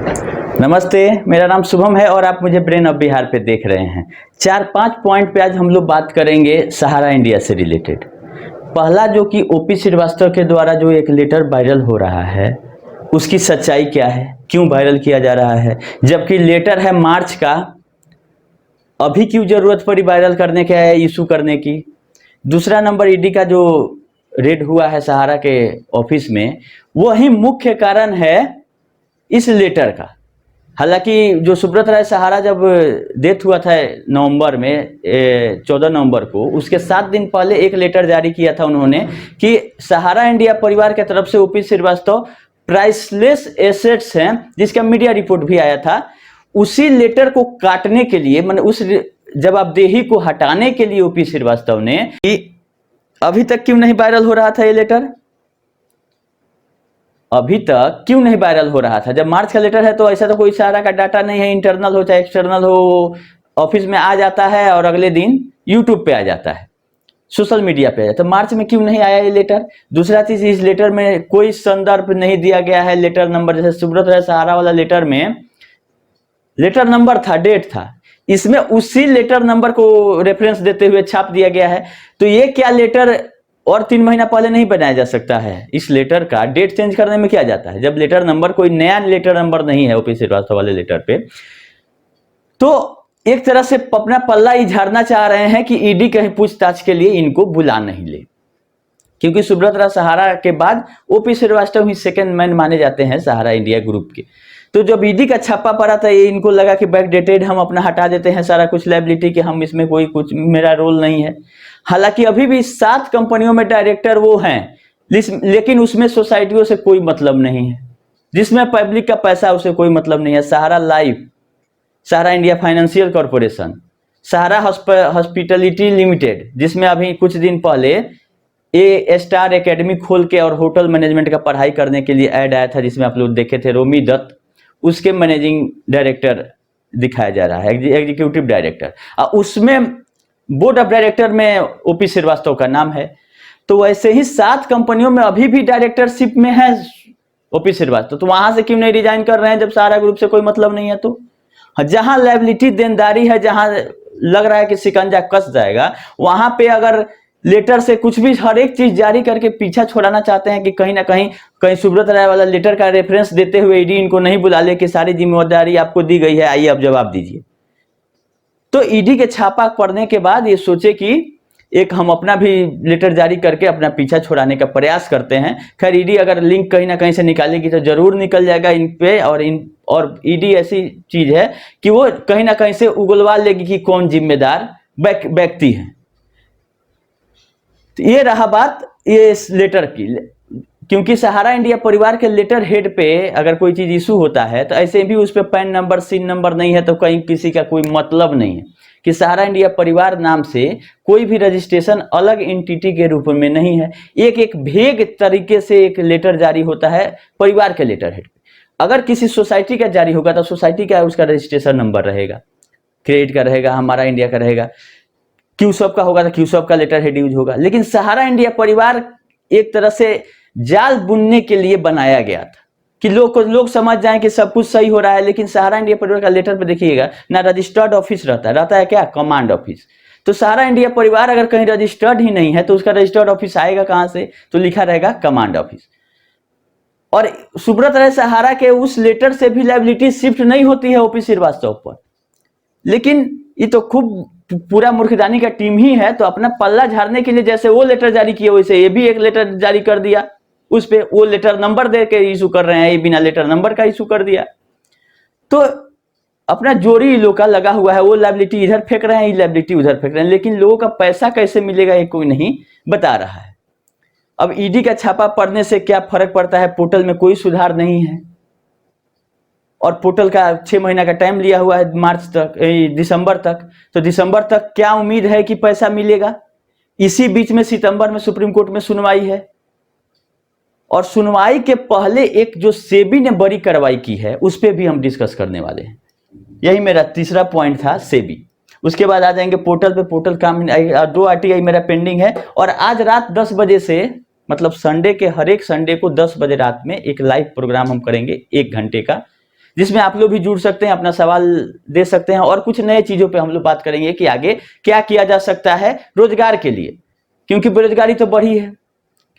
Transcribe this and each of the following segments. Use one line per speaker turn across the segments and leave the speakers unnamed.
नमस्ते, मेरा नाम शुभम है और आप मुझे ब्रेन ऑफ बिहार पे देख रहे हैं। 4-5 पॉइंट पे आज हम लोग बात करेंगे सहारा इंडिया से रिलेटेड। पहला जो कि ओपी श्रीवास्तव के द्वारा जो एक लेटर वायरल हो रहा है, उसकी सच्चाई क्या है, क्यों वायरल किया जा रहा है, जबकि लेटर है मार्च का, अभी क्यों जरूरत पड़ी वायरल करने के, इशू करने की। दूसरा नंबर, ईडी का जो रेड हुआ है सहारा के ऑफिस में, वही मुख्य कारण है इस लेटर का। हालांकि जो सुब्रत राय सहारा जब डेथ हुआ था नवंबर में 14 नवंबर को, उसके 7 दिन पहले एक लेटर जारी किया था उन्होंने कि सहारा इंडिया परिवार के तरफ से ओपी श्रीवास्तव प्राइसलेस एसेट्स हैं, जिसका मीडिया रिपोर्ट भी आया था। उसी लेटर को काटने के लिए, मतलब उस जवाबदेही को हटाने के लिए ओपी श्रीवास्तव ने कि अभी तक क्यों नहीं वायरल हो रहा था ये लेटर, अभी तक क्यों नहीं वायरल हो रहा था। जब मार्च का लेटर है तो ऐसा तो कोई सहारा का डाटा नहीं है, इंटरनल हो चाहे एक्सटर्नल हो, ऑफिस में आ जाता है और अगले दिन यूट्यूब पे आ जाता है, सोशल मीडिया पे आ जाता है। तो मार्च में क्यों नहीं आया ये लेटर। दूसरा चीज, इस लेटर में कोई संदर्भ नहीं दिया गया है, लेटर नंबर। जैसे सुब्रत राय सहारा वाला लेटर में लेटर नंबर था, डेट था, इसमें उसी लेटर नंबर को रेफरेंस देते हुए छाप दिया गया है। तो ये क्या लेटर और 3 महीना पहले नहीं बनाया जा सकता है। इस लेटर का डेट चेंज करने में क्या जाता है, जब लेटर नंबर कोई नया लेटर नंबर नहीं है ओपी श्रीवास्तव वाले लेटर पे। तो एक तरह से अपना पल्ला ही झाड़ना चाह रहे हैं कि ईडी कहीं पूछताछ के लिए इनको बुला नहीं ले, क्योंकि सुब्रत राय सहारा के बाद ओपी श्रीवास्तव ही सेकंड मैन माने जाते हैं सहारा इंडिया ग्रुप के। तो जब ईडी का छापा पड़ा था, ये इनको लगा कि बैक डेटेड, हम अपना हटा देते हैं सारा कुछ लायबिलिटी, कि हम इसमें कोई कुछ मेरा रोल नहीं है। हालांकि अभी भी 7 कंपनियों में डायरेक्टर वो हैं, लेकिन उसमें सोसाइटियों से कोई मतलब नहीं है, जिसमें पब्लिक का पैसा उसे कोई मतलब नहीं है। सहारा लाइफ, सहारा इंडिया फाइनेंशियल कॉर्पोरेशन, सहारा हॉस्पिटलिटी लिमिटेड, जिसमें अभी कुछ दिन पहले ए स्टार एकेडमी खोल के और होटल मैनेजमेंट का पढ़ाई करने के लिए ऐड आया था, जिसमें आप लोग देखे थे, रोमी दत्त उसके मैनेजिंग डायरेक्टर दिखाया जा रहा है, एग्जीक्यूटिव डायरेक्टर। उसमें बोर्ड ऑफ डायरेक्टर में ओपी श्रीवास्तव का नाम है। तो वैसे ही 7 कंपनियों में अभी भी डायरेक्टरशिप में है ओपी श्रीवास्तव। तो वहां से क्यों नहीं रिजाइन कर रहे हैं जब सहारा ग्रुप से कोई मतलब नहीं है। तो जहां लायबिलिटी देनदारी है, जहां लग रहा है कि शिकंजा कस जाएगा, वहां पे अगर लेटर से कुछ भी हर एक चीज जारी करके पीछा छोड़ाना चाहते हैं कि कहीं ना कहीं सुब्रत राय वाला लेटर का रेफरेंस देते हुए ईडी इनको नहीं बुला ले कि सारी जिम्मेदारी आपको दी गई है, आइए अब जवाब दीजिए। तो ईडी के छापा पड़ने के बाद ये सोचे कि एक हम अपना भी लेटर जारी करके अपना पीछा छुड़ाने का प्रयास करते हैं। खैर, ईडी अगर लिंक कहीं ना कहीं से निकालेगी तो जरूर निकल जाएगा इन पे, और ईडी ऐसी चीज है कि वो कहीं ना कहीं से उगलवा लेगी कि कौन जिम्मेदार व्यक्ति है। तो ये रहा बात ये इस लेटर की, क्योंकि सहारा इंडिया परिवार के लेटर हेड पे अगर कोई चीज इशू होता है तो ऐसे भी उस पे पैन नंबर, सीन नंबर नहीं है तो कहीं किसी का कोई मतलब नहीं है कि सहारा इंडिया परिवार नाम से कोई भी रजिस्ट्रेशन अलग एंटिटी के रूप में नहीं है। एक भेग तरीके से एक लेटर जारी होता है परिवार के लेटर हेड पे। अगर किसी सोसाइटी का जारी होगा तो सोसाइटी का उसका रजिस्ट्रेशन नंबर रहेगा, क्रेडिट का रहेगा, हमारा इंडिया का रहेगा, क्यूसॉप का होगा तो क्यूसॉप का लेटर हेड यूज होगा। लेकिन सहारा इंडिया परिवार एक तरह से जाल बुनने के लिए बनाया गया था कि लोग समझ जाएं कि सब कुछ सही हो रहा है। लेकिन सहारा इंडिया परिवार का लेटर पे देखिएगा ना रजिस्टर्ड ऑफिस रहता है क्या, कमांड ऑफिस। तो सहारा इंडिया परिवार अगर कहीं रजिस्टर्ड ही नहीं है तो उसका रजिस्टर्ड ऑफिस आएगा कहां से, तो लिखा रहेगा कमांड ऑफिस। और सुब्रत राय सहारा के उस लेटर से भी लायबिलिटी शिफ्ट नहीं होती है ओपी श्रीवास्तव पर। लेकिन ये तो खूब पूरा मूर्खदानी का टीम ही है, तो अपना पल्ला झाड़ने के लिए जैसे वो लेटर जारी किया वैसे ये भी एक लेटर जारी कर दिया, उस पे वो लेटर नंबर दे के इशू कर रहे हैं, ये बिना लेटर नंबर का इशू कर दिया। तो अपना जोड़ी लोग का लगा हुआ है, वो लायबिलिटी इधर फेंक रहे हैं, ये लायबिलिटी उधर फेंक रहे हैं, लेकिन लोगों का पैसा कैसे मिलेगा ये कोई नहीं बता रहा है। अब ईडी का छापा पड़ने से क्या फर्क पड़ता है, पोर्टल में कोई सुधार नहीं है और पोर्टल का 6 महीना का टाइम लिया हुआ है, मार्च तक, दिसंबर तक। तो दिसंबर तक क्या उम्मीद है कि पैसा मिलेगा। इसी बीच में सितंबर में सुप्रीम कोर्ट में सुनवाई है, और सुनवाई के पहले एक जो सेबी ने बड़ी कार्रवाई की है उस पर भी हम डिस्कस करने वाले हैं। यही मेरा तीसरा पॉइंट था, सेबी। उसके बाद आ जाएंगे पोर्टल पे। पोर्टल काम 2 आरटीआई मेरा पेंडिंग है, और आज रात 10 बजे से, मतलब संडे के हर एक संडे को 10 बजे रात में एक लाइव प्रोग्राम हम करेंगे 1 घंटे का, जिसमें आप लोग भी जुड़ सकते हैं, अपना सवाल दे सकते हैं और कुछ नए चीजों पे हम लोग बात करेंगे कि आगे क्या किया जा सकता है रोजगार के लिए, क्योंकि बेरोजगारी तो बढ़ी है।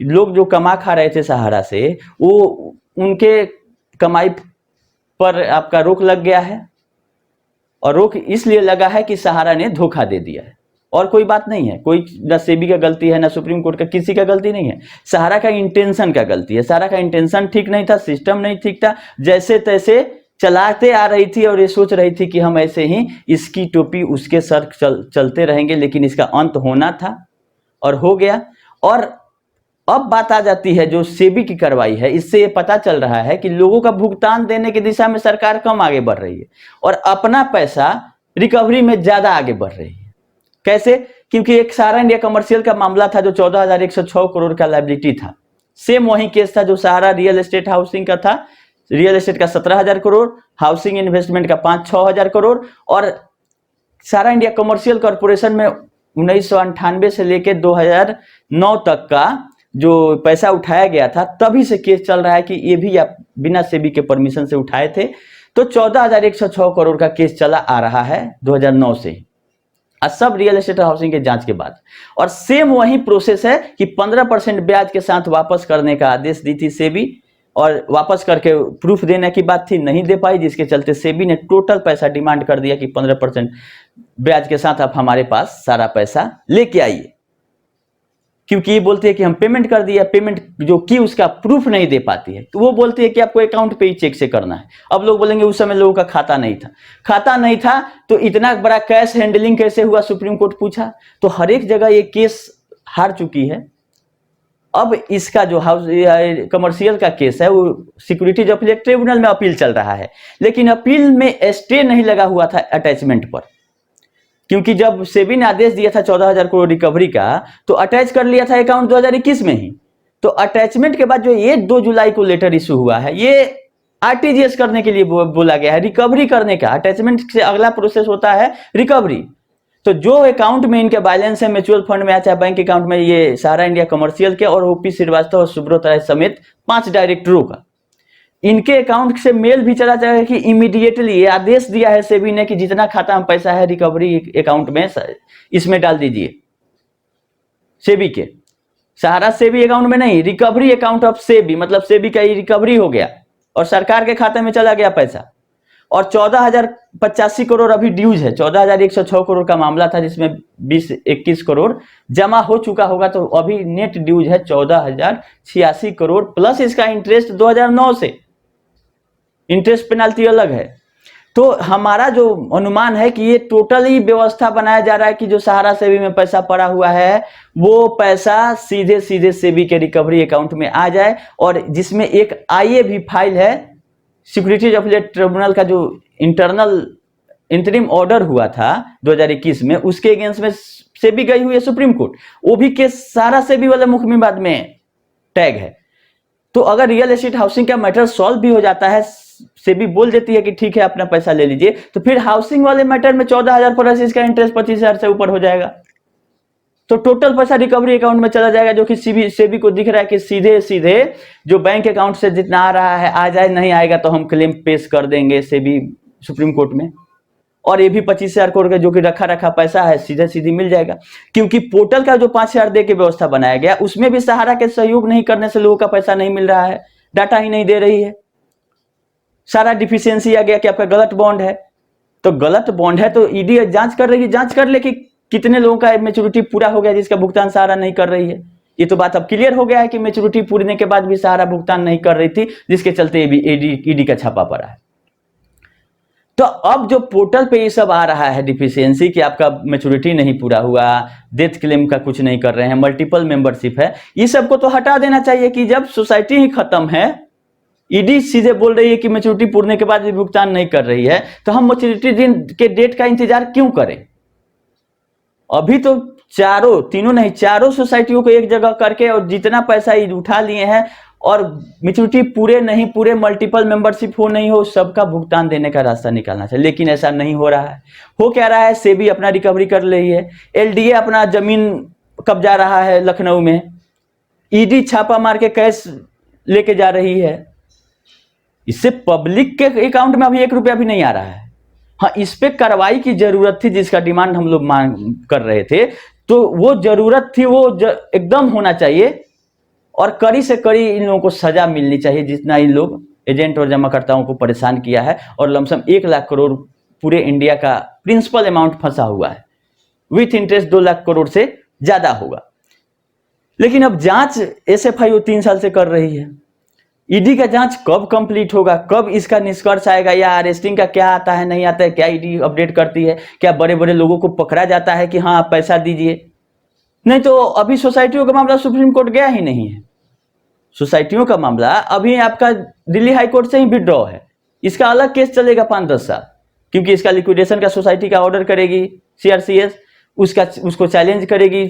लोग जो कमा खा रहे थे सहारा से, वो उनके कमाई पर आपका रोक लग गया है, और रोक इसलिए लगा है कि सहारा ने धोखा दे दिया है, और कोई बात नहीं है। कोई ना सेबी का गलती है, ना सुप्रीम कोर्ट का, किसी का गलती नहीं है। सहारा का इंटेंशन का गलती है। सहारा का इंटेंशन ठीक नहीं था, सिस्टम नहीं ठीक था, जैसे तैसे चलाते आ रही थी और ये सोच रही थी कि हम ऐसे ही इसकी टोपी उसके सर चलते रहेंगे, लेकिन इसका अंत होना था और हो गया। और अब बात आ जाती है जो सेबी की कार्रवाई है, इससे ये पता चल रहा है कि लोगों का भुगतान देने की दिशा में सरकार कम आगे बढ़ रही है और अपना पैसा रिकवरी में ज्यादा आगे बढ़ रही है। कैसे? क्योंकि एक सहारा इंडिया कमर्शियल का मामला था जो 14,106 करोड़ का लायबिलिटी था। सेम वही केस था जो सहारा रियल एस्टेट हाउसिंग का था। रियल एस्टेट का 17,000 करोड़, हाउसिंग इन्वेस्टमेंट का 5-6 हजार करोड़, और सहारा इंडिया कमर्शियल कॉर्पोरेशन में 1998 से लेकर 2009 तक का जो पैसा उठाया गया था, तभी से केस चल रहा है कि ये भी आप बिना सेबी के परमिशन से उठाए थे। तो 14,106 करोड़ का केस चला आ रहा है 2009 से, और सब रियल एस्टेट हाउसिंग के जांच के बाद। और सेम वही प्रोसेस है कि 15% ब्याज के साथ वापस करने का आदेश दी थी सेबी, और वापस करके प्रूफ देने की बात थी, नहीं दे पाई, जिसके चलते सेबी ने टोटल पैसा डिमांड कर दिया कि 15% ब्याज के साथ आप हमारे पास सारा पैसा लेके आइए, क्योंकि ये बोलती है कि हम पेमेंट कर दिया, पेमेंट जो की उसका प्रूफ नहीं दे पाती है, तो वो बोलती है कि आपको अकाउंट पे ही चेक से करना है। अब लोग बोलेंगे उस समय लोगों का खाता नहीं था। खाता नहीं था तो इतना बड़ा कैश हैंडलिंग कैसे हुआ, सुप्रीम कोर्ट पूछा। तो हर एक जगह ये केस हार चुकी है। अब इसका जो हाउस कमर्शियल का केस है वो सिक्योरिटीज अपीलेट ट्रिब्यूनल में अपील चल रहा है, लेकिन अपील में स्टे नहीं लगा हुआ था अटैचमेंट पर, क्योंकि जब सेबी ने आदेश दिया था 14,000 करोड़ रिकवरी का, तो अटैच कर लिया था अकाउंट 2021 में ही। तो अटैचमेंट के बाद जो ये 2 जुलाई को लेटर इशू हुआ है, ये आरटीजीएस करने के लिए बोला गया है, रिकवरी करने का। अटैचमेंट से अगला प्रोसेस होता है रिकवरी। तो जो अकाउंट में इनके बैलेंस है म्यूचुअल फंड में, चाहे बैंक अकाउंट में, ये सहारा इंडिया कमर्शियल के और ओपी श्रीवास्तव और सुब्रत राय समेत 5 डायरेक्टरों का, इनके अकाउंट से मेल भी चला जाएगा कि इमीडिएटली ये आदेश दिया है सेबी ने कि जितना खाता में पैसा है रिकवरी अकाउंट में इसमें डाल दीजिए। सेबी के सहारा सेबी अकाउंट में नहीं, रिकवरी अकाउंट ऑफ सेबी, मतलब सेबी का रिकवरी हो गया और सरकार के खाते में चला गया पैसा। और 14,085 करोड़ अभी ड्यूज है। 14,106 करोड़ का मामला था जिसमें 20-21 करोड़ जमा हो चुका होगा, तो अभी नेट ड्यूज है 14,086 करोड़ प्लस इसका इंटरेस्ट 2009 से। इंटरेस्ट पेनाल्टी अलग है। तो हमारा जो अनुमान है कि ये टोटली व्यवस्था बनाया जा रहा है कि जो सहारा सेबी में पैसा पड़ा हुआ है वो पैसा सीधे सीधे सेबी के रिकवरी अकाउंट में आ जाए, और जिसमें एक आईए भी फाइल है सिक्योरिटीज अपीलेट ट्रिब्यूनल का, जो इंटरनल इंटरिम ऑर्डर हुआ था 2021 में, उसके अगेंस्ट में सेबी गई हुई है सुप्रीम कोर्ट। वो भी केस सहारा सेबी वाले मुख्य विवाद में टैग है। तो अगर रियल एस्टेट हाउसिंग का मैटर सॉल्व भी हो जाता है, सेबी बोल देती है कि ठीक है अपना पैसा ले लीजिए, तो फिर हाउसिंग वाले मैटर में 14,000 प्लस इसका इंटरेस्ट 25,000 से ऊपर हो जाएगा। तो टोटल पैसा रिकवरी अकाउंट में चला जाएगा, जो कि सेबी को दिख रहा है कि सीधे सीधे जो बैंक अकाउंट से जितना आ रहा है आ जाए, नहीं आएगा तो हम क्लेम पेश कर देंगे सेबी सुप्रीम कोर्ट में। और ये भी 25,000 करोड़ का जो कि रखा पैसा है सीधे सीधी मिल जाएगा, क्योंकि पोर्टल का जो 5,000 दे के व्यवस्था बनाया गया उसमें भी सहारा के सहयोग नहीं करने से लोगों का पैसा नहीं मिल रहा है, डाटा ही नहीं दे रही है। सारा डिफिशियंसी आ गया कि आपका गलत बॉन्ड है। तो गलत बॉन्ड है तो ईडी जांच कर रही है, जांच कर ले कि कितने लोगों का मैच्योरिटी पूरा हो गया जिसका भुगतान सहारा नहीं कर रही है। ये तो बात अब क्लियर हो गया है कि मैच्योरिटी पूरने के बाद भी सहारा भुगतान नहीं कर रही थी, जिसके चलते ईडी का छापा पड़ा है। तो अब जो पोर्टल पे ये सब आ रहा है डिफिशियंसी कि आपका मैच्योरिटी नहीं पूरा हुआ, डेथ क्लेम का कुछ नहीं कर रहे हैं, मल्टीपल मेंबरशिप है, ये सबको तो हटा देना चाहिए कि जब सोसाइटी ही खत्म है, ईडी सीधे बोल रही है कि मैच्योरिटी पूरने के बाद भी भुगतान नहीं कर रही है, तो हम मैच्योरिटी दिन के डेट का इंतजार क्यों करें। अभी तो तीनों नहीं, चारों सोसाइटियों को एक जगह करके और जितना पैसा उठा लिए हैं और मैच्योरिटी पूरे नहीं पूरे, मल्टीपल मेंबरशिप हो नहीं हो, सबका भुगतान देने का रास्ता निकालना चाहिए। लेकिन ऐसा नहीं हो रहा है। हो क्या रहा है, सेबी अपना रिकवरी कर रही है, एलडीए अपना जमीन कब्जा रहा है लखनऊ में, ईडी छापा मार के कैश लेके जा रही है, इससे पब्लिक के अकाउंट में अभी 1 रुपया भी नहीं आ रहा है। हाँ, इस पे कार्रवाई की जरूरत थी, जिसका डिमांड हम लोग मांग कर रहे थे, तो वो जरूरत थी, वो एकदम होना चाहिए और कड़ी से कड़ी इन लोगों को सजा मिलनी चाहिए, जितना इन लोग एजेंट और जमाकर्ताओं को परेशान किया है। और लमसम 1 लाख करोड़ पूरे इंडिया का प्रिंसिपल अमाउंट फंसा हुआ है, विथ इंटरेस्ट 2 लाख करोड़ से ज्यादा होगा। लेकिन अब जांच एसएफआई 3 साल से कर रही है। ईडी का जांच कब कंप्लीट होगा, कब इसका निष्कर्ष आएगा, या अरेस्टिंग का क्या आता है नहीं आता है, क्या ईडी अपडेट करती है, क्या बड़े बड़े लोगों को पकड़ा जाता है कि हाँ आप पैसा दीजिए। नहीं तो अभी सोसाइटियों का मामला सुप्रीम कोर्ट गया ही नहीं है। सोसाइटियों का मामला अभी आपका दिल्ली हाई कोर्ट से ही विड्रॉ है, इसका अलग केस चलेगा 5-10 साल, क्योंकि इसका लिक्विडेशन का सोसाइटी का ऑर्डर करेगी सीआरसीएस, उसको चैलेंज करेगी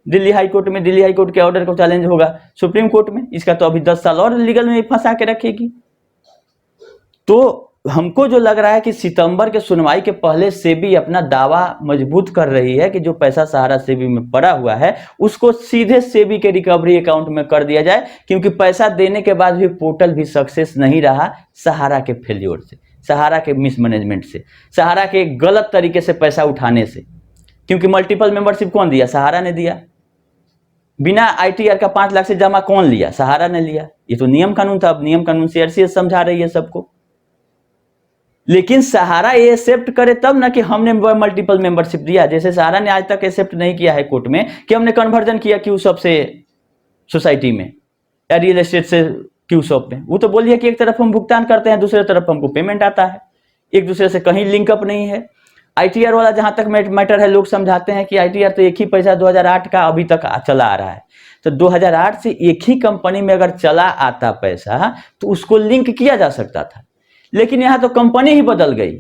दिल्ली हाई कोर्ट में, दिल्ली हाई कोर्ट के ऑर्डर को चैलेंज होगा सुप्रीम कोर्ट में, इसका तो अभी 10 साल और लीगल में फंसा के रखेगी। तो हमको जो लग रहा है कि सितंबर के सुनवाई के पहले सेबी अपना दावा मजबूत कर रही है कि जो पैसा सहारा सेबी में पड़ा हुआ है उसको सीधे सेबी के रिकवरी अकाउंट में कर दिया जाए, क्योंकि पैसा देने के बाद भी पोर्टल भी सक्सेस नहीं रहा सहारा के फेल्योर से, सहारा के मिसमैनेजमेंट से, सहारा के गलत तरीके से पैसा उठाने से। क्योंकि मल्टीपल मेंबरशिप कौन दिया? सहारा ने दिया। बिना आईटीआर का 5 लाख से जमा कौन लिया? सहारा ने लिया। ये तो नियम कानून था, अब नियम कानून सीआरसीएस समझा रही है सबको। लेकिन सहारा ये एक्सेप्ट करे तब ना कि हमने मल्टीपल मेंबरशिप दिया। जैसे सहारा ने आज तक एक्सेप्ट नहीं किया है कोर्ट में कि हमने कन्वर्जन किया क्यूसॉप से सोसाइटी में या रियल एस्टेट से क्यूसॉप में। वो तो बोलिए कि एक तरफ हम भुगतान करते हैं, दूसरे तरफ हमको पेमेंट आता है, एक दूसरे से कहीं लिंकअप नहीं है। आईटीआर वाला जहां तक मैटर है, लोग समझाते हैं कि आईटीआर तो एक ही पैसा 2008 का अभी तक चला आ रहा है। तो 2008 से एक ही कंपनी में अगर चला आता पैसा तो उसको लिंक किया जा सकता था। लेकिन यहां तो कंपनी ही बदल गई,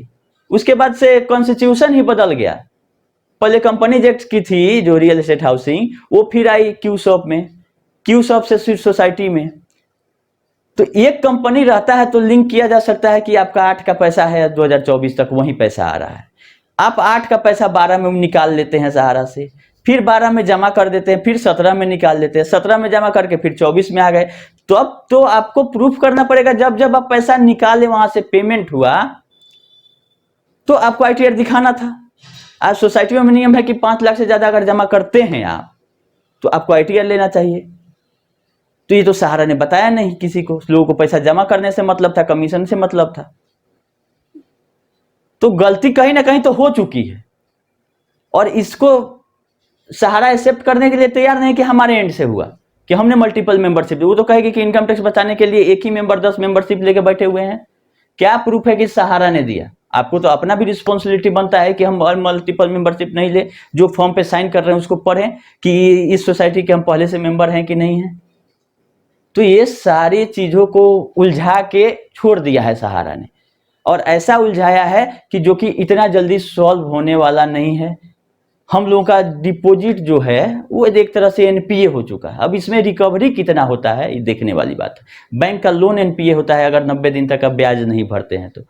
उसके बाद से कॉन्स्टिट्यूशन ही बदल गया। पहले कंपनी एक्ट की थी जो रियल एस्टेट हाउसिंग, वो फिर आई क्यूसॉप में, क्यूसॉप से स्विच सोसाइटी में। तो एक कंपनी रहता है तो लिंक किया जा सकता है कि आपका 8 का पैसा है 2024 तक वही पैसा आ रहा है। आप 8 का पैसा 12 में निकाल लेते हैं सहारा से, फिर 12 में जमा कर देते हैं, फिर 17 में निकाल लेते हैं, 17 में जमा करके फिर 24 में आ गए। तो अब तो आपको प्रूफ करना पड़ेगा, जब जब आप पैसा निकाले वहां से पेमेंट हुआ तो आपको आईटीआर दिखाना था। आज सोसाइटियों में नियम है कि 5 लाख से ज्यादा अगर जमा करते हैं आप तो आपको आईटीआर लेना चाहिए। तो ये तो सहारा ने बताया नहीं किसी को, लोगों को पैसा जमा करने से मतलब था, कमीशन से मतलब था। तो गलती कहीं ना कहीं तो हो चुकी है और इसको सहारा एक्सेप्ट करने के लिए तैयार नहीं कि हमारे एंड से हुआ, कि हमने मल्टीपल मेंबरशिप। वो तो कहेगी कि इनकम टैक्स बचाने के लिए एक ही मेंबर 10 मेंबरशिप लेके बैठे हुए हैं। क्या प्रूफ है कि सहारा ने दिया? आपको तो अपना भी रिस्पॉन्सिबिलिटी बनता है कि हम मल्टीपल मेंबरशिप नहीं ले, जो फॉर्म पे साइन कर रहे हैं उसको पढ़ें कि इस सोसाइटी के हम पहले से मेंबर हैं कि नहीं है। तो ये सारी चीजों को उलझा के छोड़ दिया है सहारा ने, और ऐसा उलझाया है कि जो कि इतना जल्दी सॉल्व होने वाला नहीं है। हम लोगों का डिपॉजिट जो है वो एक तरह से एनपीए हो चुका है। अब इसमें रिकवरी कितना होता है ये देखने वाली बात है। बैंक का लोन एनपीए होता है अगर 90 दिन तक आप ब्याज नहीं भरते हैं तो।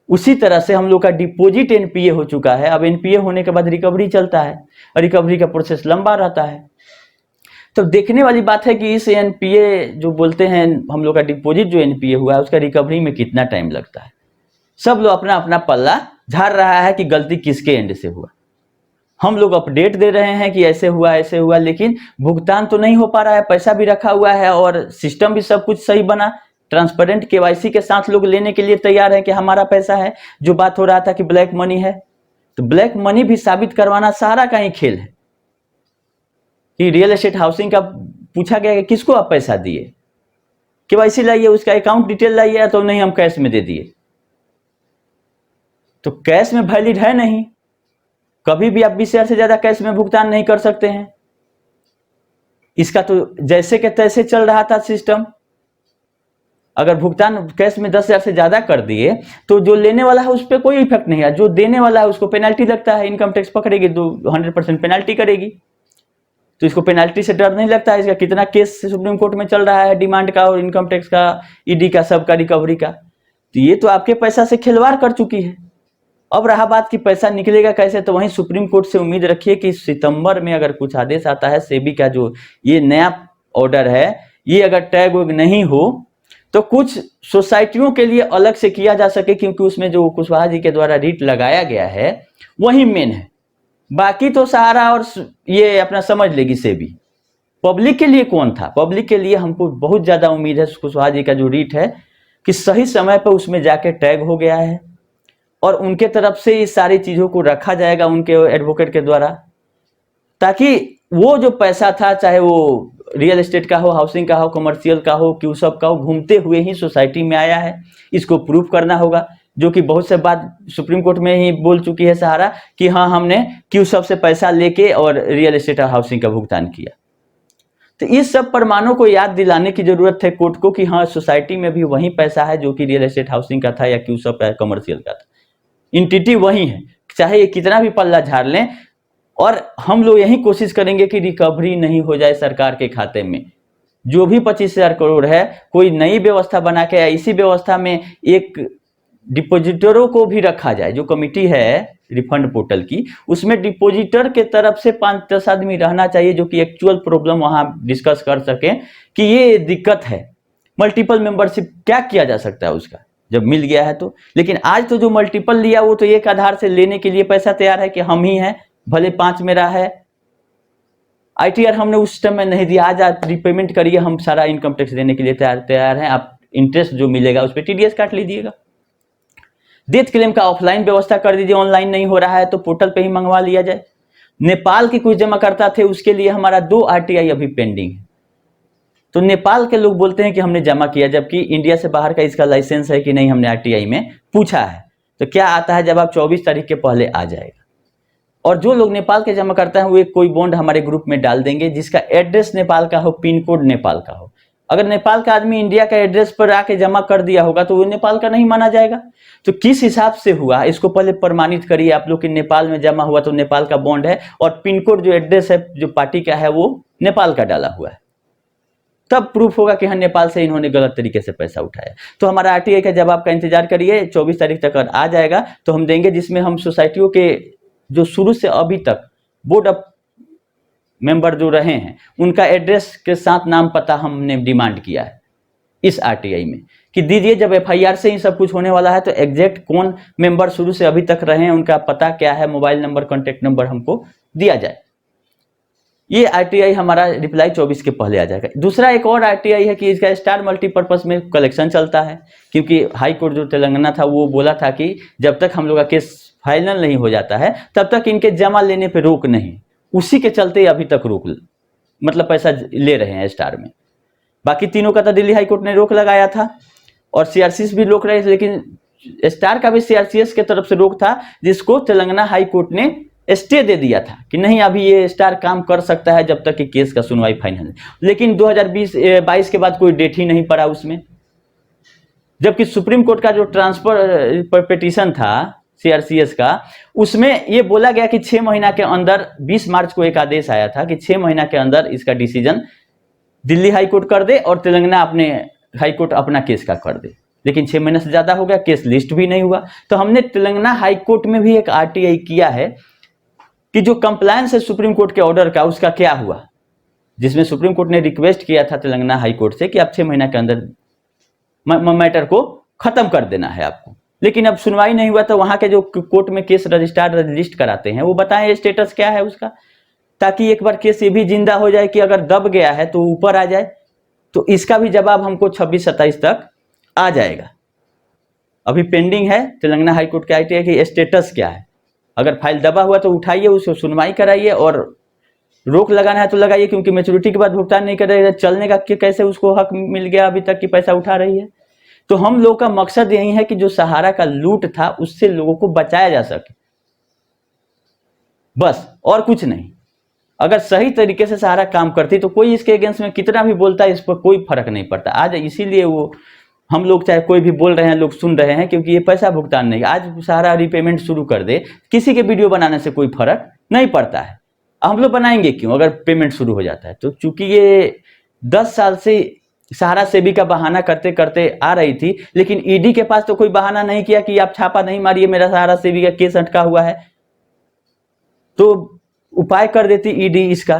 उसी तरह से हम लोग का डिपॉजिट एनपीए हो चुका है। अब एनपीए होने के बाद रिकवरी चलता है और रिकवरी का प्रोसेस लंबा रहता है। तो देखने वाली बात है कि इस एनपीए जो बोलते हैं हम लोग का डिपॉजिट जो एनपीए हुआ है उसका रिकवरी में कितना टाइम लगता है। सब लोग अपना अपना पल्ला झाड़ रहा है कि गलती किसके एंड से हुआ। हम लोग अपडेट दे रहे हैं कि ऐसे हुआ, लेकिन भुगतान तो नहीं हो पा रहा है। पैसा भी रखा हुआ है और सिस्टम भी सब कुछ सही बना, ट्रांसपेरेंट केवाईसी के साथ लोग लेने के लिए तैयार है कि हमारा पैसा है। जो बात हो रहा था कि ब्लैक मनी है, तो ब्लैक मनी भी साबित करवाना सहारा का ही खेल है। कि रियल एस्टेट हाउसिंग का पूछा गया कि किसको आप पैसा दिए, केवाईसी लाइए, उसका अकाउंट डिटेल लाइए, तो नहीं हम कैश में दे दिए। तो कैश में वैलिड है नहीं, कभी भी आप 20,000 से ज्यादा कैश में भुगतान नहीं कर सकते हैं। इसका तो जैसे के तैसे चल रहा था सिस्टम। अगर भुगतान कैश में 10,000 से ज्यादा कर दिए तो जो लेने वाला है उस पर कोई इफेक्ट नहीं है, जो देने वाला है उसको पेनल्टी लगता है, इनकम टैक्स पकड़ेगी, 100% पेनल्टी करेगी। तो इसको पेनल्टी से डर नहीं लगता है। इसका कितना केस सुप्रीम कोर्ट में चल रहा है, डिमांड का और इनकम टैक्स का, ईडी का, सबका, रिकवरी का। तो ये तो आपके पैसा से खिलवाड़ कर चुकी है। अब रहा बात कि पैसा निकलेगा कैसे, तो वहीं सुप्रीम कोर्ट से उम्मीद रखिए कि सितंबर में अगर कुछ आदेश आता है सेबी का, जो ये नया ऑर्डर है, ये अगर टैग वैग नहीं हो तो कुछ सोसाइटियों के लिए अलग से किया जा सके, क्योंकि उसमें जो कुशवाहा जी के द्वारा रीट लगाया गया है वही मेन है। बाकी तो सहारा और ये अपना समझ लेगी सेबी। पब्लिक के लिए कौन था? पब्लिक के लिए हमको बहुत ज्यादा उम्मीद है कुशवाहा जी का जो रीट है कि सही समय पर उसमें जाके टैग हो गया है और उनके तरफ से इस सारी चीजों को रखा जाएगा उनके एडवोकेट के द्वारा, ताकि वो जो पैसा था, चाहे वो रियल एस्टेट का हो, हाउसिंग का हो, कमर्शियल का हो, क्यूसब का हो, घूमते हुए ही सोसाइटी में आया है, इसको प्रूफ करना होगा। जो कि बहुत से बात सुप्रीम कोर्ट में ही बोल चुकी है सहारा कि हाँ हमने क्यूसब से पैसा लेके और रियल एस्टेट और हाउसिंग का भुगतान किया। तो इस सब प्रमाणों को याद दिलाने की जरूरत है कोर्ट को कि हाँ सोसाइटी में भी वही पैसा है जो कि रियल एस्टेट हाउसिंग का था या क्यूसब या कमर्शियल का था, इंटिटी वही है, चाहे ये कितना भी पल्ला झाड़ लें। और हम लोग यही कोशिश करेंगे कि रिकवरी नहीं हो जाए सरकार के खाते में। जो भी 25,000 करोड़ है, कोई नई व्यवस्था बना के या इसी व्यवस्था में एक डिपोजिटरों को भी रखा जाए। जो कमिटी है रिफंड पोर्टल की, उसमें डिपोजिटर के तरफ से 5-10 आदमी रहना चाहिए जो कि एक्चुअल प्रॉब्लम वहां डिस्कस कर सके कि ये दिक्कत है। मल्टीपल मेंबरशिप क्या किया जा सकता है उसका जब मिल गया है तो। लेकिन आज तो जो मल्टीपल लिया वो तो एक आधार से लेने के लिए पैसा तैयार है कि हम ही हैं, भले 5 मेरा है। ITR हमने उस टाइम में नहीं दिया, आज आप रिपेमेंट करिए, हम सारा इनकम टैक्स देने के लिए तैयार हैं, आप इंटरेस्ट जो मिलेगा उस पर TDS काट लीजिएगा। डेथ क्लेम का ऑफलाइन व्यवस्था कर दीजिए, ऑनलाइन नहीं हो रहा है तो पोर्टल पे ही मंगवा लिया जाए। नेपाल के कुछ जमाकर्ता थे, उसके लिए हमारा 2 RTI अभी पेंडिंग है। तो नेपाल के लोग बोलते हैं कि हमने जमा किया, जबकि इंडिया से बाहर का इसका लाइसेंस है कि नहीं, हमने RTI में पूछा है। तो क्या आता है जब आप 24 तारीख के पहले आ जाएगा। और जो लोग नेपाल के जमा करते हैं वो एक कोई बॉन्ड हमारे ग्रुप में डाल देंगे जिसका एड्रेस नेपाल का हो, पिन कोड नेपाल का हो। अगर नेपाल का आदमी इंडिया का एड्रेस पर आके जमा कर दिया होगा तो वो नेपाल का नहीं माना जाएगा। तो किस हिसाब से हुआ इसको पहले प्रमाणित करिए आप लोग कि नेपाल में जमा हुआ तो नेपाल का बॉन्ड है और पिन कोड जो एड्रेस है जो पार्टी का है वो नेपाल का डाला हुआ है, तब प्रूफ होगा कि हाँ नेपाल से इन्होंने गलत तरीके से पैसा उठाया। तो हमारा RTI का जवाब का इंतजार करिए, 24 तारीख तक आ जाएगा तो हम देंगे, जिसमें हम सोसाइटियों के जो शुरू से अभी तक बोर्ड ऑफ मेंबर जो रहे हैं उनका एड्रेस के साथ नाम पता हमने डिमांड किया है इस RTI में कि दीजिए। जब FIR से ही सब कुछ होने वाला है तो एग्जैक्ट कौन मेंबर शुरू से अभी तक रहे हैं, उनका पता क्या है, मोबाइल नंबर, कॉन्टेक्ट नंबर हमको दिया जाए। ये RTI हमारा रिप्लाई 24 के पहले आ जाएगा। दूसरा एक और RTI है कि इसका स्टार मल्टीपर्पज में कलेक्शन चलता है, क्योंकि हाई कोर्ट जो तेलंगाना था वो बोला था कि जब तक हम लोग का केस फाइनल नहीं हो जाता है तब तक इनके जमा लेने पे रोक नहीं। उसी के चलते अभी तक रोक, मतलब पैसा ले रहे हैं स्टार में। बाकी तीनों का तो दिल्ली हाई कोर्ट ने रोक लगाया था और CRCS भी रोक रहे थे, लेकिन स्टार का भी CRCS के तरफ से रोक था, जिसको तेलंगाना हाई कोर्ट ने स्टे दे दिया था कि नहीं अभी ये स्टार काम कर सकता है जब तक कि केस का सुनवाई फाइनल है। लेकिन 2022 के बाद कोई डेट ही नहीं पड़ा उसमें। जबकि सुप्रीम कोर्ट का जो ट्रांसफर पिटीशन था CRCS का, उसमें ये बोला गया कि 6 महीना के अंदर, 20 मार्च को एक आदेश आया था कि 6 महीना के अंदर इसका डिसीजन दिल्ली हाई कोर्ट कर दे और तेलंगाना अपने हाई कोर्ट अपना केस का कर दे। लेकिन 6 महीने से ज्यादा हो गया, केस लिस्ट भी नहीं हुआ। तो हमने तेलंगाना हाई कोर्ट में भी एक RTI किया है कि जो कंप्लायंस है सुप्रीम कोर्ट के ऑर्डर का उसका क्या हुआ, जिसमें सुप्रीम कोर्ट ने रिक्वेस्ट किया था तेलंगाना हाई कोर्ट से कि आप 6 महीना के अंदर मैटर को खत्म कर देना है आपको। लेकिन अब सुनवाई नहीं हुआ, तो वहां के जो कोर्ट में केस रजिस्ट्रार रजिस्ट कराते हैं वो बताएं स्टेटस क्या है उसका, ताकि एक बार केस ये भी जिंदा हो जाए कि अगर दब गया है तो ऊपर आ जाए। तो इसका भी जवाब हमको 26-27 तक आ जाएगा। अभी पेंडिंग है तेलंगाना हाई कोर्ट के RTI की स्टेटस क्या है। अगर फाइल दबा हुआ तो उठाइए, उसको सुनवाई कराइए और रोक लगाना है तो लगाइए, क्योंकि मैच्योरिटी के बाद भुगतान नहीं कर रहे, चलने का कैसे उसको हक मिल गया अभी तक कि पैसा उठा रही है। तो हम लोग का मकसद यही है कि जो सहारा का लूट था उससे लोगों को बचाया जा सके, बस और कुछ नहीं। अगर सही तरीके से सहारा काम करती तो कोई इसके अगेंस्ट में कितना भी बोलता है इस पर कोई फर्क नहीं पड़ता। आज इसीलिए वो हम लोग चाहे कोई भी बोल रहे हैं, लोग सुन रहे हैं, क्योंकि ये पैसा भुगतान नहीं। आज सहारा रिपेमेंट शुरू कर दे, किसी के वीडियो बनाने से कोई फर्क नहीं पड़ता है। हम लोग बनाएंगे क्यों अगर पेमेंट शुरू हो जाता है। तो चूंकि ये 10 साल से सहारा सेबी का बहाना करते करते आ रही थी, लेकिन ईडी के पास तो कोई बहाना नहीं किया कि आप छापा नहीं मारिए, मेरा सहारा सेबी का केस अटका हुआ है। तो उपाय कर देती ईडी इसका,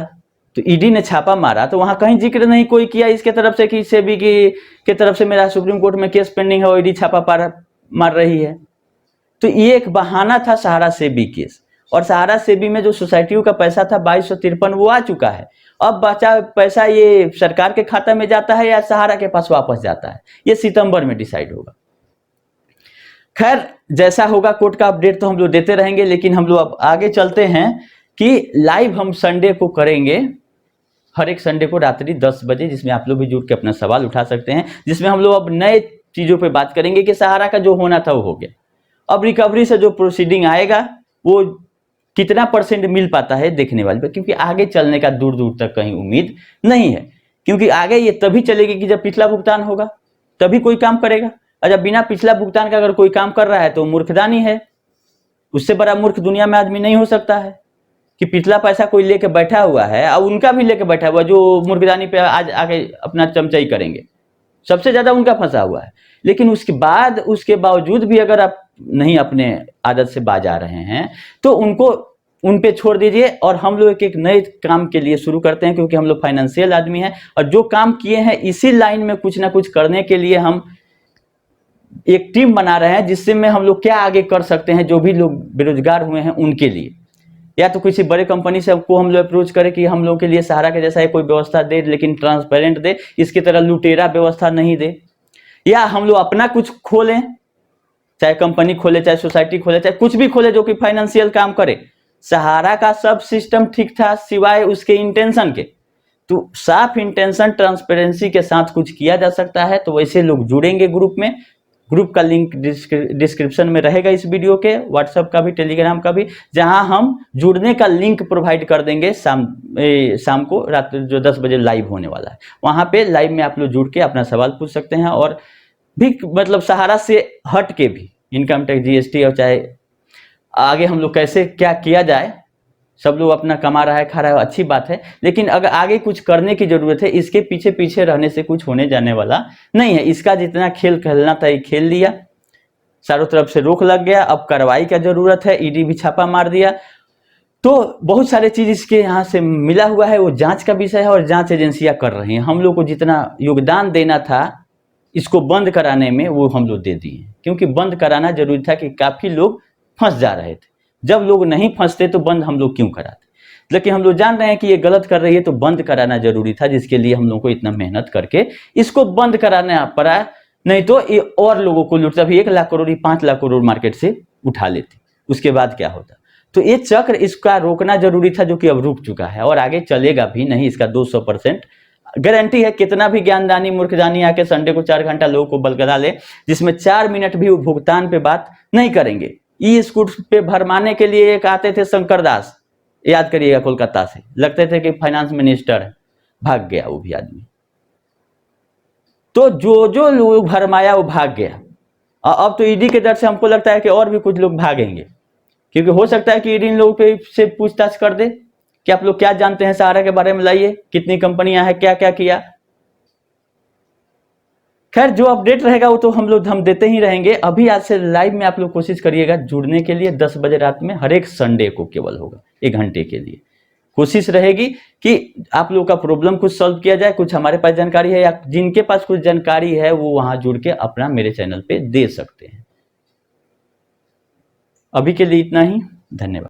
तो ईडी ने छापा मारा तो वहां कहीं जिक्र नहीं कोई किया इसके तरफ से कि सेबी के तरफ से मेरा सुप्रीम कोर्ट में केस पेंडिंग है और ईडी छापा मार रही है। तो ये एक बहाना था सहारा सेबी केस, और सहारा सेबी में जो सोसाइटियों का पैसा था 2253 वो आ चुका है। अब बचा पैसा ये सरकार के खाता में जाता है या सहारा के पास वापस जाता है, ये सितंबर में डिसाइड होगा। खैर जैसा होगा कोर्ट का अपडेट तो हम लोग देते रहेंगे, लेकिन हम लोग अब आगे चलते हैं कि लाइव हम संडे को करेंगे, हर एक संडे को रात्रि 10 बजे, जिसमें आप लोग भी जुड़ के अपना सवाल उठा सकते हैं, जिसमें हम लोग अब नए चीजों पे बात करेंगे कि सहारा का जो होना था वो हो गया, अब रिकवरी से जो प्रोसीडिंग आएगा वो कितना % मिल पाता है देखने वाले पे, क्योंकि आगे चलने का दूर दूर तक कहीं उम्मीद नहीं है, क्योंकि आगे ये तभी चलेगी कि जब पिछला भुगतान होगा तभी कोई काम करेगा, और जब बिना पिछला भुगतान का अगर कोई काम कर रहा है तो मूर्खदानी है। उससे बड़ा मूर्ख दुनिया में आदमी नहीं हो सकता है कि पिछला पैसा कोई लेके बैठा हुआ है और उनका भी लेके बैठा हुआ जो मूर्खदानी पे आज आगे अपना चमचाई करेंगे, सबसे ज्यादा उनका फंसा हुआ है। लेकिन उसके बावजूद भी अगर आप नहीं अपने आदत से बाज आ रहे हैं तो उन पे छोड़ दीजिए, और हम लोग एक नए काम के लिए शुरू करते हैं, क्योंकि हम लोग फाइनेंशियल आदमी हैं और जो काम किए हैं इसी लाइन में कुछ ना कुछ करने के लिए हम एक टीम बना रहे हैं, जिससे में हम लोग क्या आगे कर सकते हैं, जो भी लोग बेरोजगार हुए हैं उनके लिए, या तो किसी बड़े कंपनी से को हम लोग अप्रोच करें कि हम लोग के लिए सहारा के जैसा कोई व्यवस्था दे, लेकिन ट्रांसपेरेंट दे, इसकी तरह लुटेरा व्यवस्था नहीं दे, या हम लोग अपना कुछ खोलें, चाहे कंपनी खोले, चाहे सोसाइटी खोले, चाहे कुछ भी खोले जो कि फाइनेंशियल काम करे। सहारा का सब सिस्टम ठीक था सिवाय उसके इंटेंशन के, तो साफ इंटेंशन ट्रांसपेरेंसी के साथ कुछ किया जा सकता है तो वैसे लोग जुड़ेंगे ग्रुप में। ग्रुप का लिंक डिस्क्रिप्शन में रहेगा इस वीडियो के, व्हाट्सएप का भी, टेलीग्राम का भी, जहां हम जुड़ने का लिंक प्रोवाइड कर देंगे शाम को रात जो 10 बजे लाइव होने वाला है, वहां पे लाइव में आप लोग जुड़ के अपना सवाल पूछ सकते हैं, और भी मतलब सहारा से हट के भी इनकम टैक्स, जीएसटी, और चाहे आगे हम लोग कैसे क्या किया जाए, सब लोग अपना कमा रहा है, खा रहा है, अच्छी बात है, लेकिन अगर आगे कुछ करने की जरूरत है, इसके पीछे पीछे रहने से कुछ होने जाने वाला नहीं है। इसका जितना खेल खेलना था ये खेल लिया, चारों तरफ से रोक लग गया, अब कार्रवाई का जरूरत है, ईडी भी छापा मार दिया, तो बहुत सारे चीज इसके यहाँ से मिला हुआ है, वो जांच का विषय है और जांच एजेंसियां कर रही हैं। हम लोग को जितना योगदान देना था इसको बंद कराने में वो हम लोग दे दिए, क्योंकि बंद कराना जरूरी था कि काफी लोग फंस जा रहे थे। जब लोग नहीं फंसते तो बंद हम लोग क्यों कराते, लेकिन हम लोग जान रहे हैं कि ये गलत कर रही है तो बंद कराना जरूरी था, जिसके लिए हम लोग को इतना मेहनत करके इसको बंद कराना पड़ा, नहीं तो ये और लोगों को लूटता भी 1 लाख करोड़ 5 लाख करोड़ मार्केट से उठा लेते, उसके बाद क्या होता। तो ये चक्र इसका रोकना जरूरी था, जो कि अब रुक चुका है और आगे चलेगा भी नहीं, इसका 200% गारंटी है। कितना भी ज्ञानदानी मूर्खदानी आके संडे को 4 घंटा लोगों को बलगला ले, जिसमें 4 मिनट भी भुगतान पे बात नहीं करेंगे। ई स्कूट पे भरमाने के लिए एक आते थे शंकर दास, याद करिएगा, कोलकाता से, लगते थे कि फाइनेंस मिनिस्टर है, भाग गया वो भी आदमी। तो जो लोग भरमाया वो भाग गया, और अब तो ईडी के डर से हमको लगता है कि और भी कुछ लोग भागेंगे, क्योंकि हो सकता है कि ईडी इन लोगों पे से पूछताछ कर दे कि आप लोग क्या जानते हैं सहारा के बारे में, लाइए कितनी कंपनियां हैं, क्या क्या किया। खैर जो अपडेट रहेगा वो तो हम देते ही रहेंगे। अभी आज से लाइव में आप लोग कोशिश करिएगा जुड़ने के लिए, 10 बजे रात में, हर एक संडे को केवल होगा 1 घंटे के लिए। कोशिश रहेगी कि आप लोगों का प्रॉब्लम कुछ सॉल्व किया जाए, कुछ हमारे पास जानकारी है या जिनके पास कुछ जानकारी है वो वहां जुड़ के अपना मेरे चैनल पे दे सकते हैं। अभी के लिए इतना ही, धन्यवाद।